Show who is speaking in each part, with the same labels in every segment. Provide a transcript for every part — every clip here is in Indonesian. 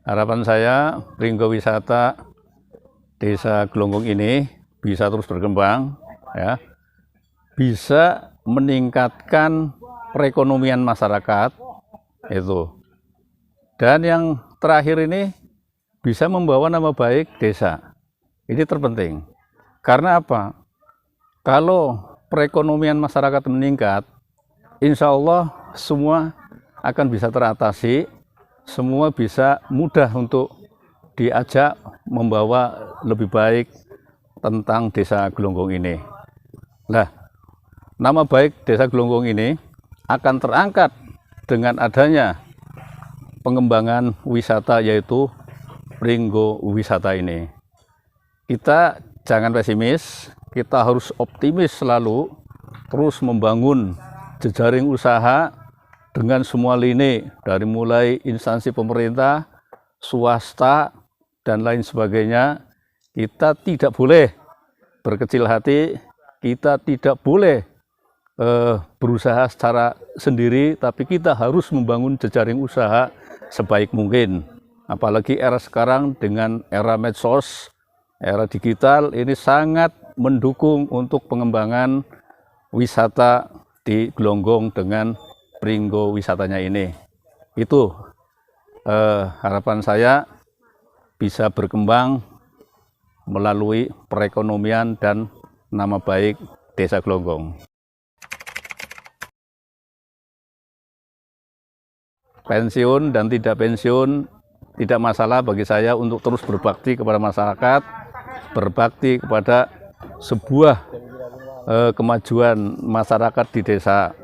Speaker 1: Harapan saya Pringgo Wisata Desa Glonggong ini bisa terus berkembang, ya, bisa meningkatkan perekonomian masyarakat itu. Dan yang terakhir ini bisa membawa nama baik desa. Ini terpenting. Karena apa? Kalau perekonomian masyarakat meningkat, insya Allah semua akan bisa teratasi, semua bisa mudah untuk diajak membawa lebih baik tentang Desa Glonggong ini. Nah, nama baik Desa Glonggong ini akan terangkat dengan adanya pengembangan wisata, yaitu Pringgo Wisata ini. Kita jangan pesimis, kita harus optimis selalu, terus membangun jejaring usaha dengan semua lini, dari mulai instansi pemerintah, swasta, dan lain sebagainya. Kita tidak boleh berkecil hati, kita tidak boleh berusaha secara sendiri, tapi kita harus membangun jejaring usaha sebaik mungkin. Apalagi era sekarang dengan era medsos, era digital, ini sangat mendukung untuk pengembangan wisata di Glonggong dengan Pringgo Wisatanya ini. Itu harapan saya bisa berkembang melalui perekonomian dan nama baik Desa Glonggong. Pensiun dan tidak pensiun tidak masalah bagi saya untuk terus berbakti kepada masyarakat, berbakti kepada sebuah kemajuan masyarakat di desa.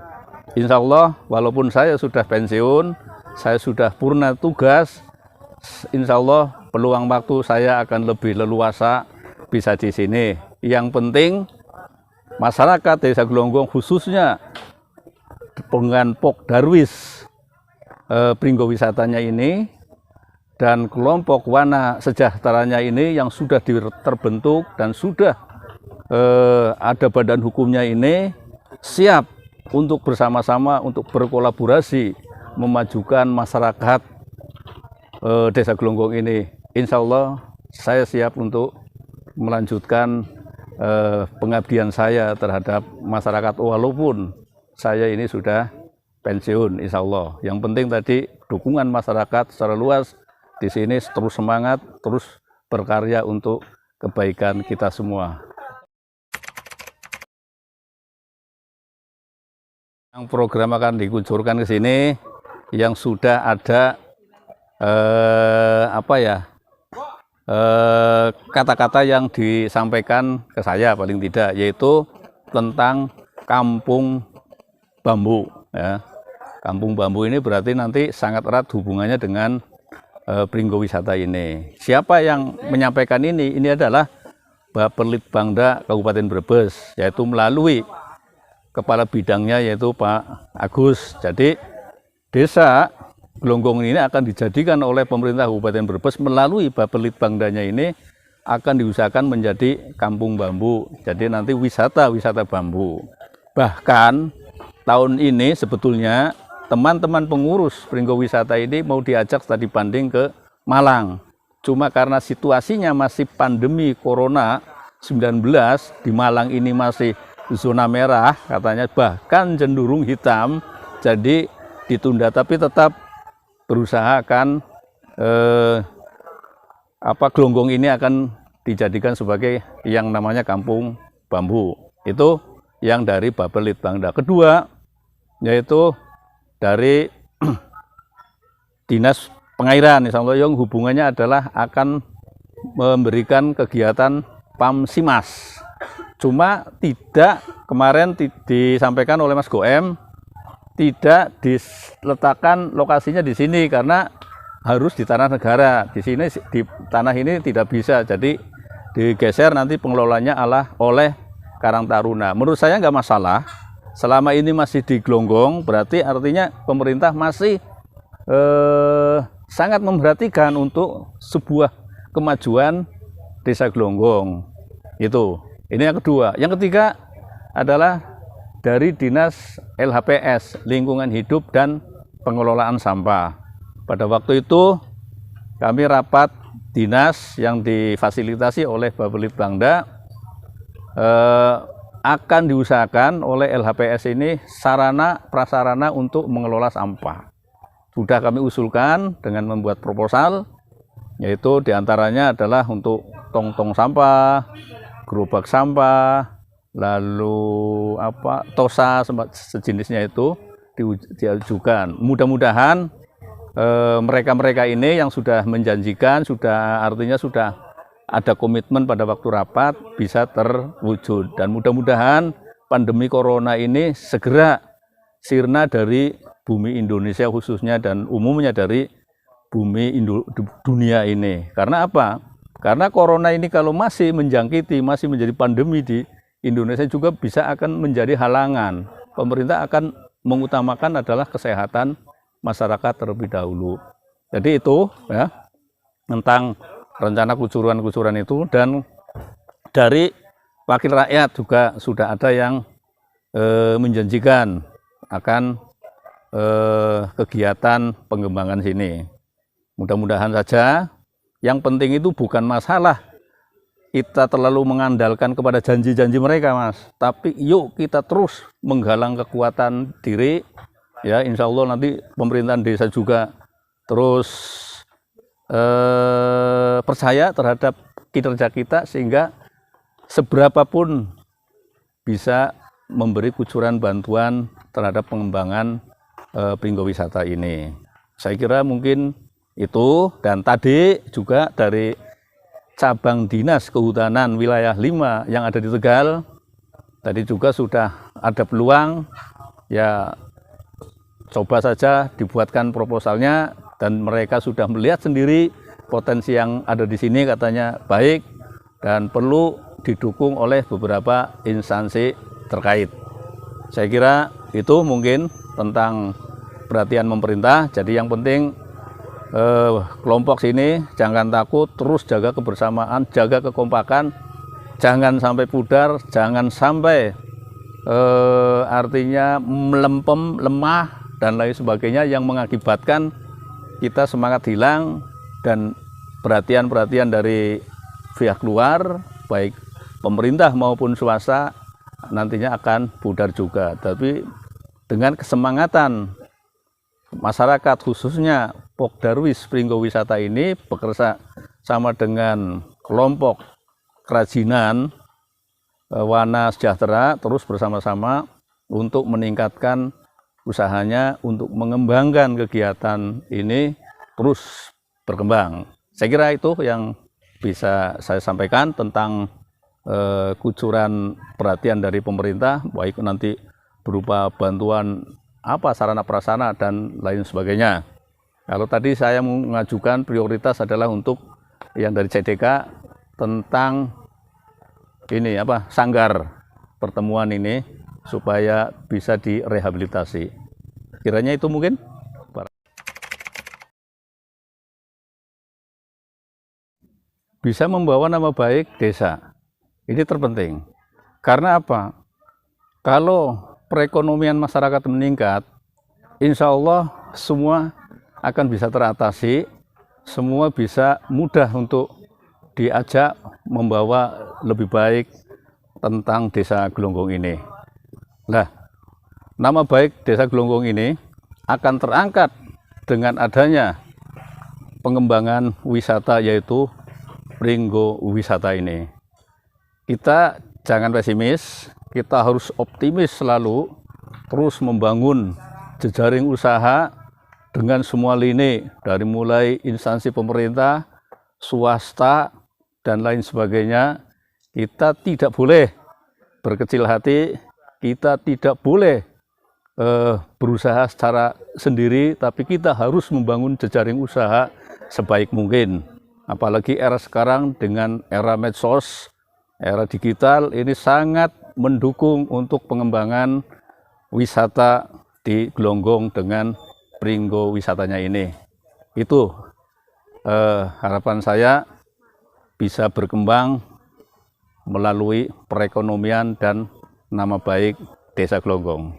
Speaker 1: Insya Allah, walaupun saya sudah pensiun, saya sudah purna tugas, insya Allah peluang waktu saya akan lebih leluasa bisa di sini. Yang penting masyarakat Desa Glonggong, khususnya dengan Pok Darwis Pringgo Wisatanya ini dan kelompok Wana Sejahteranya ini yang sudah terbentuk dan sudah ada badan hukumnya ini, siap untuk bersama-sama untuk berkolaborasi memajukan masyarakat Desa Glonggong ini. Insya Allah saya siap untuk melanjutkan pengabdian saya terhadap masyarakat walaupun saya ini sudah pensiun, insya Allah. Yang penting tadi dukungan masyarakat secara luas di sini, terus semangat, terus berkarya untuk kebaikan kita semua. Yang program akan dikucurkan ke sini yang sudah ada kata-kata yang disampaikan ke saya paling tidak, yaitu tentang kampung bambu, ya. Kampung bambu ini berarti nanti sangat erat hubungannya dengan Pringgo Wisata ini. Siapa yang menyampaikan ini? Ini adalah Bapelitbangda Kabupaten Brebes, yaitu melalui kepala bidangnya yaitu Pak Agus. Jadi Desa Glonggong ini akan dijadikan oleh pemerintah Kabupaten Brebes melalui Bapelitbangdanya ini akan diusahakan menjadi kampung bambu. Jadi nanti wisata bambu. Bahkan tahun ini sebetulnya teman-teman pengurus Pringgo Wisata ini mau diajak studi banding ke Malang. Cuma karena situasinya masih pandemi Corona 19, di Malang ini masih zona merah katanya, bahkan cenderung hitam, jadi ditunda. Tapi tetap berusaha akan Glonggong ini akan dijadikan sebagai yang namanya kampung bambu. Itu yang dari Bapelitbangda. Kedua yaitu dari Dinas Pengairan, insya Allah, yang hubungannya adalah akan memberikan kegiatan PAMSIMAS. Cuma tidak, kemarin disampaikan oleh Mas Goem, tidak diletakkan lokasinya di sini karena harus di tanah negara. Di sini, di tanah ini tidak bisa, jadi digeser nanti pengelolanya oleh Karang Taruna. Menurut saya nggak masalah. Selama ini masih di Glonggong, berarti artinya pemerintah masih sangat memperhatikan untuk sebuah kemajuan Desa Glonggong. Itu. Ini yang kedua. Yang ketiga adalah dari Dinas LHPS, Lingkungan Hidup dan Pengelolaan Sampah. Pada waktu itu kami rapat dinas yang difasilitasi oleh Bapelitbangda, akan diusahakan oleh LHPS ini sarana prasarana untuk mengelola sampah. Sudah kami usulkan dengan membuat proposal, yaitu diantaranya adalah untuk tong-tong sampah, gerobak sampah, lalu tosa sejenisnya itu diajukan. Mudah-mudahan mereka-mereka ini yang sudah menjanjikan, artinya sudah ada komitmen pada waktu rapat bisa terwujud, dan mudah-mudahan pandemi corona ini segera sirna dari bumi Indonesia khususnya dan umumnya dari bumi dunia ini. Karena apa? Karena corona ini kalau masih menjangkiti, masih menjadi pandemi di Indonesia juga bisa akan menjadi halangan. Pemerintah akan mengutamakan adalah kesehatan masyarakat terlebih dahulu. Jadi itu ya tentang rencana kucuran itu, dan dari wakil rakyat juga sudah ada yang menjanjikan akan kegiatan pengembangan sini. Mudah-mudahan saja. Yang penting itu bukan masalah kita terlalu mengandalkan kepada janji-janji mereka, Mas. Tapi yuk kita terus menggalang kekuatan diri. Ya, insya Allah nanti pemerintahan desa juga terus percaya terhadap kinerja kita, sehingga seberapapun bisa memberi kucuran bantuan terhadap pengembangan Pringgo Wisata ini. Saya kira mungkin itu, dan tadi juga dari cabang dinas kehutanan wilayah 5 yang ada di Tegal, tadi juga sudah ada peluang, ya coba saja dibuatkan proposalnya, dan mereka sudah melihat sendiri potensi yang ada di sini, katanya baik dan perlu didukung oleh beberapa instansi terkait. Saya kira itu mungkin tentang perhatian pemerintah. Jadi yang penting kelompok sini jangan takut, terus jaga kebersamaan, jaga kekompakan, jangan sampai pudar, jangan sampai artinya melempem, lemah dan lain sebagainya yang mengakibatkan kita semangat hilang, dan perhatian-perhatian dari pihak luar baik pemerintah maupun swasta nantinya akan pudar juga. Tapi dengan kesemangatan masyarakat khususnya Pokdarwis Pringgo Wisata ini bekerja sama dengan kelompok kerajinan Wana Sejahtera, terus bersama-sama untuk meningkatkan usahanya, untuk mengembangkan kegiatan ini terus berkembang. Saya kira itu yang bisa saya sampaikan tentang kucuran perhatian dari pemerintah, baik nanti berupa bantuan sarana prasarana dan lain sebagainya. Kalau tadi saya mengajukan prioritas adalah untuk yang dari CDK tentang ini sanggar pertemuan ini supaya bisa direhabilitasi. Kiranya itu mungkin bisa membawa nama baik desa. Ini terpenting. Karena apa? Kalau perekonomian masyarakat meningkat, insya Allah semua akan bisa teratasi, semua bisa mudah untuk diajak membawa lebih baik tentang Desa Glonggong ini. Nah, nama baik Desa Glonggong ini akan terangkat dengan adanya pengembangan wisata, yaitu Pringgo Wisata ini. Kita jangan pesimis, kita harus optimis selalu, terus membangun jejaring usaha dengan semua lini, dari mulai instansi pemerintah, swasta, dan lain sebagainya. Kita tidak boleh berkecil hati, kita tidak boleh berusaha secara sendiri, tapi kita harus membangun jejaring usaha sebaik mungkin. Apalagi era sekarang dengan era medsos, era digital, ini sangat mendukung untuk pengembangan wisata di Glonggong dengan Pringgo Wisatanya ini. Itu harapan saya bisa berkembang melalui perekonomian dan nama baik Desa Glonggong.